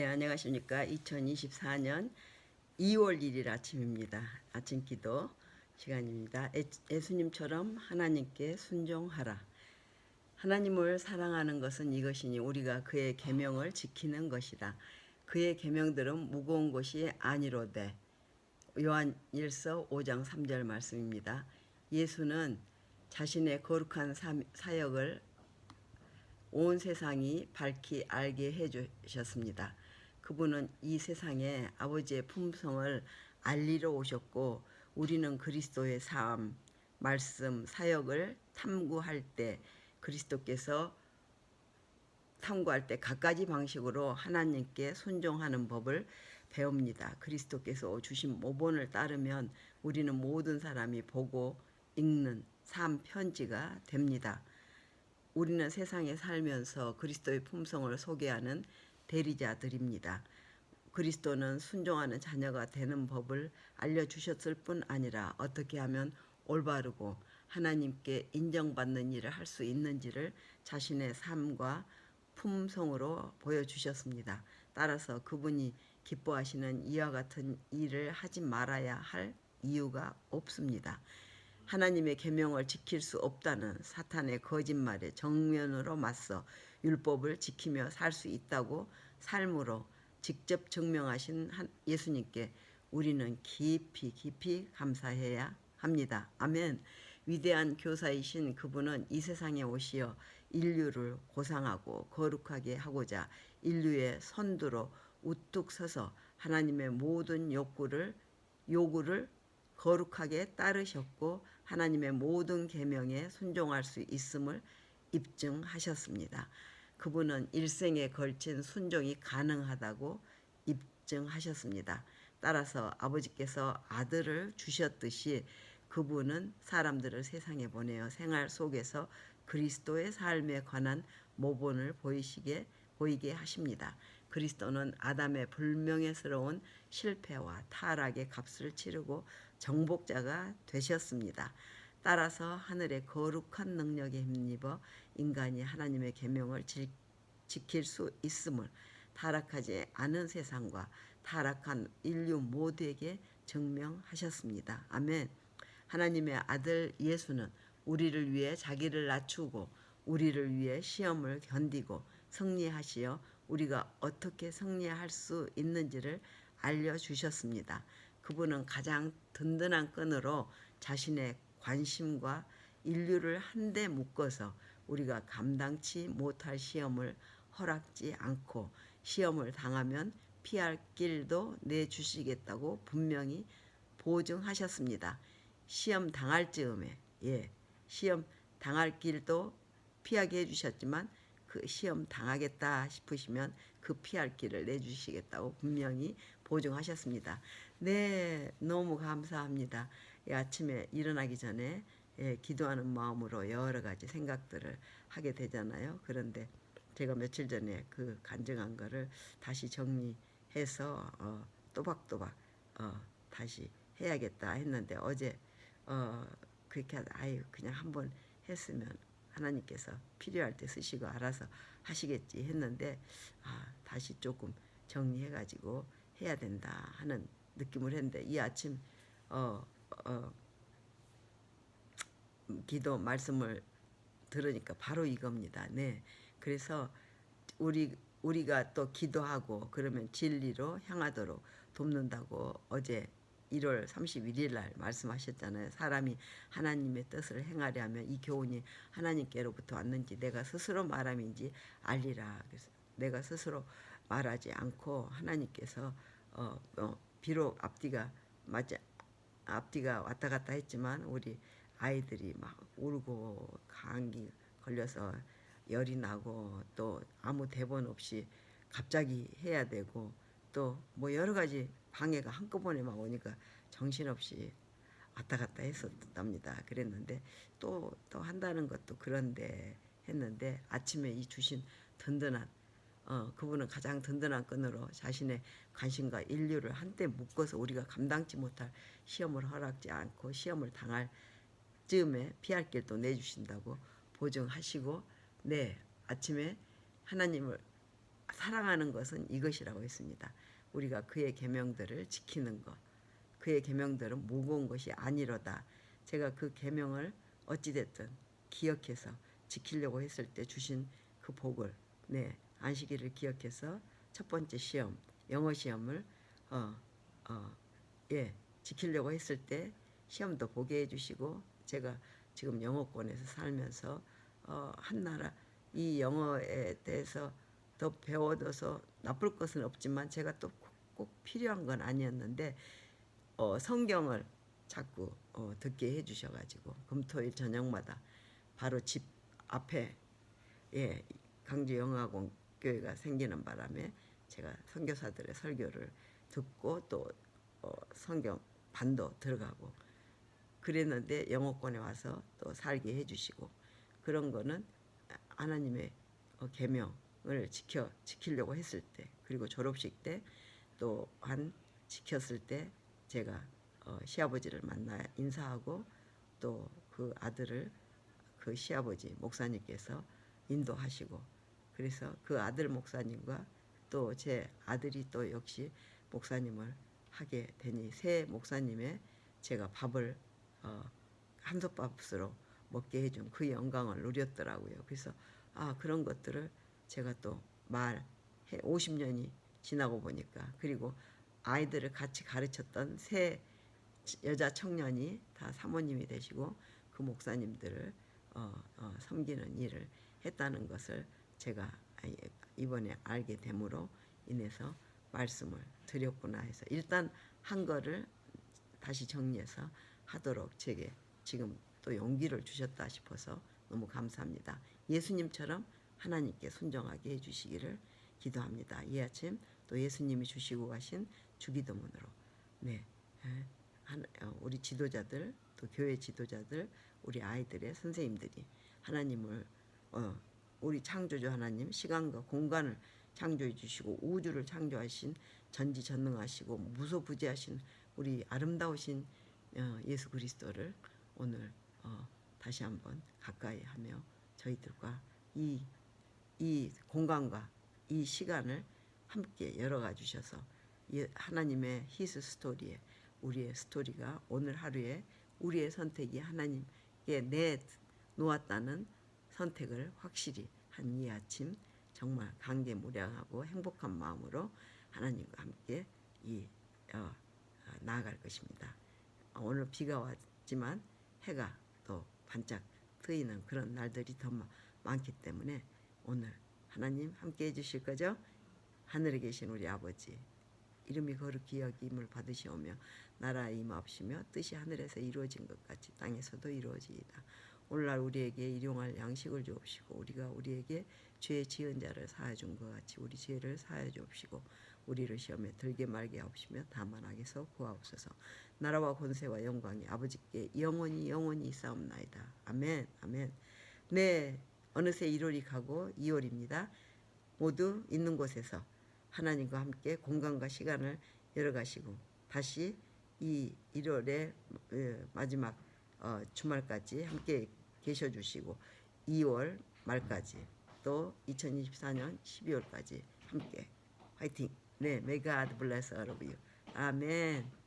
네, 안녕하십니까. 2024년 2월 1일 아침입니다. 아침 기도 시간입니다. 예수님처럼 하나님께 순종하라. 하나님을 사랑하는 것은 이것이니 우리가 그의 계명을 지키는 것이라. 그의 계명들은 무거운 것이 아니로되. 요한일서 5장 3절 말씀입니다. 예수는 자신의 거룩한 사역을 온 세상이 밝히 알게 해주셨습니다. 그분은 이 세상에 아버지의 품성을 알리러 오셨고, 우리는 그리스도의 삶, 말씀, 사역을 탐구할 때 각가지 방식으로 하나님께 순종하는 법을 배웁니다. 그리스도께서 주신 모본을 따르면 우리는 모든 사람이 보고 읽는 삶 편지가 됩니다. 우리는 세상에 살면서 그리스도의 품성을 소개하는 대리자들입니다. 그리스도는 순종하는 자녀가 되는 법을 알려주셨을 뿐 아니라 어떻게 하면 올바르고 하나님께 인정받는 일을 할 수 있는지를 자신의 삶과 품성으로 보여주셨습니다. 따라서 그분이 기뻐하시는 이와 같은 일을 하지 말아야 할 이유가 없습니다. 하나님의 계명을 지킬 수 없다는 사탄의 거짓말에 정면으로 맞서 율법을 지키며 살 수 있다고 삶으로 직접 증명하신 예수님께 우리는 깊이 감사해야 합니다. 아멘. 위대한 교사이신 그분은 이 세상에 오시어 인류를 고상하고 거룩하게 하고자 인류의 선두로 우뚝 서서 하나님의 모든 요구를 거룩하게 따르셨고 하나님의 모든 계명에 순종할 수 있음을 입증하셨습니다. 그분은 일생에 걸친 순종이 가능하다고 입증하셨습니다. 따라서 아버지께서 아들을 주셨듯이 그분은 사람들을 세상에 보내어 생활 속에서 그리스도의 삶에 관한 모본을 보이게 하십니다. 그리스도는 아담의 불명예스러운 실패와 타락의 값을 치르고 정복자가 되셨습니다. 따라서 하늘의 거룩한 능력에 힘입어 인간이 하나님의 계명을 지킬 수 있음을 타락하지 않은 세상과 타락한 인류 모두에게 증명하셨습니다. 아멘. 하나님의 아들 예수는 우리를 위해 자기를 낮추고 우리를 위해 시험을 견디고 승리하시어 우리가 어떻게 승리할 수 있는지를 알려주셨습니다. 그분은 가장 든든한 끈으로 자신의 관심과 인류를 한데 묶어서 우리가 감당치 못할 시험을 허락지 않고 시험을 당하면 피할 길도 내주시겠다고 분명히 보증하셨습니다. 시험 당할 즈음에 시험 당할 길도 피하게 해주셨지만 그 시험 당하겠다 싶으시면 그 피할 길을 내주시겠다고 분명히 보증하셨습니다. 네, 너무 감사합니다. 아침에 일어나기 전에 기도하는 마음으로 여러 가지 생각들을 하게 되잖아요. 그런데 제가 며칠 전에 그 간증한 거를 다시 정리해서 또박또박 다시 해야겠다 했는데 어제 그렇게 그냥 한번 했으면 하나님께서 필요할 때 쓰시고 알아서 하시겠지 했는데 다시 조금 정리해가지고 해야 된다 하는 느낌을 했는데 이 아침 기도 말씀을 들으니까 바로 이겁니다. 네, 그래서 우리가 또 기도하고 그러면 진리로 향하도록 돕는다고 어제 1월 31일 날 말씀하셨잖아요. 사람이 하나님의 뜻을 행하려 하면 이 교훈이 하나님께로부터 왔는지 내가 스스로 말함인지 알리라. 그래서 내가 스스로 말하지 않고 하나님께서 비록 앞뒤가 왔다 갔다 했지만 우리 아이들이 막 울고 감기 걸려서 열이 나고 또 아무 대본 없이 갑자기 해야 되고 또 뭐 여러 가지 방해가 한꺼번에 막 오니까 정신없이 왔다 갔다 했었답니다. 그랬는데 또 한다는 것도 그런데 했는데 아침에 이 주신 든든한 그분은 가장 든든한 끈으로 자신의 관심과 인류를 한때 묶어서 우리가 감당치 못할 시험을 허락지 않고 시험을 당할 즈음에 피할 길도 내주신다고 보증하시고 네, 아침에 하나님을 사랑하는 것은 이것이라고 했습니다. 우리가 그의 계명들을 지키는 것. 그의 계명들은 무거운 것이 아니로다. 제가 그 계명을 어찌됐든 기억해서 지키려고 했을 때 주신 그 복을, 네, 안식일을 기억해서 첫 번째 시험, 영어 시험을 어, 어, 예, 지키려고 했을 때 시험도 보게 해주시고, 제가 지금 영어권에서 살면서 한 나라 이 영어에 대해서 더 배워둬서 나쁠 것은 없지만 제가 또 꼭 필요한 건 아니었는데 성경을 자꾸 듣게 해주셔가지고 금토일 저녁마다 바로 집 앞에, 예, 강주영화공 교회가 생기는 바람에 제가 선교사들의 설교를 듣고 또 성경 반도 들어가고 그랬는데 영어권에 와서 또 살게 해주시고, 그런 거는 하나님의 계명을 지키려고 했을 때, 그리고 졸업식 때 또한 지켰을 때 제가 시아버지를 만나 인사하고 또 그 아들을 그 시아버지 목사님께서 인도하시고, 그래서 그 아들 목사님과 또 제 아들이 또 역시 목사님을 하게 되니 새 목사님의 제가 밥을 한솥밥으로 먹게 해준 그 영광을 누렸더라고요. 그래서 그런 것들을 제가 또 말해 50년이 지나고 보니까, 그리고 아이들을 같이 가르쳤던 새 여자 청년이 다 사모님이 되시고 그 목사님들을 섬기는 일을 했다는 것을 제가 이번에 알게 됨으로 인해서 말씀을 드렸구나 해서 일단 한 거를 다시 정리해서 하도록 제게 지금 또 용기를 주셨다 싶어서 너무 감사합니다. 예수님처럼 하나님께 순종하게 해주시기를 기도합니다. 이 아침 또 예수님이 주시고 가신 주기도문으로, 네, 우리 지도자들, 또 교회 지도자들, 우리 아이들의 선생님들이 하나님을 우리 창조주 하나님, 시간과 공간을 창조해 주시고 우주를 창조하신 전지전능하시고 무소부지하신 우리 아름다우신 예수 그리스도를 오늘 다시 한번 가까이 하며 저희들과 이 공간과 이 시간을 함께 열어가 주셔서 하나님의 히스 스토리에 우리의 스토리가 오늘 하루에 우리의 선택이 하나님께 내놓았다는 선택을 확실히 한 이 아침 정말 감개무량하고 행복한 마음으로 하나님과 함께 나아갈 것입니다. 오늘 비가 왔지만 해가 또 반짝 트이는 그런 날들이 더 많기 때문에 오늘 하나님 함께 해주실 거죠? 하늘에 계신 우리 아버지, 이름이 거룩히 여김을 받으시오며 나라에 임하옵시며 뜻이 하늘에서 이루어진 것 같이 땅에서도 이루어지이다. 오늘날 우리에게 일용할 양식을 주옵시고 우리가 우리에게 죄 지은 자를 사하여 준 것 같이 우리 죄를 사하여 주옵시고 우리를 시험에 들게 말게 하옵시며 다만 악에서 구하옵소서. 나라와 권세와 영광이 아버지께 영원히 있사옵나이다. 아멘. 아멘. 네, 어느새 1월이 가고 2월입니다. 모두 있는 곳에서 하나님과 함께 공간과 시간을 열어가시고 다시 이 1월의 마지막 주말까지 함께 계셔주시고 2월 말까지 또 2024년 12월까지 함께 화이팅. 네, may God bless all of you. 아멘.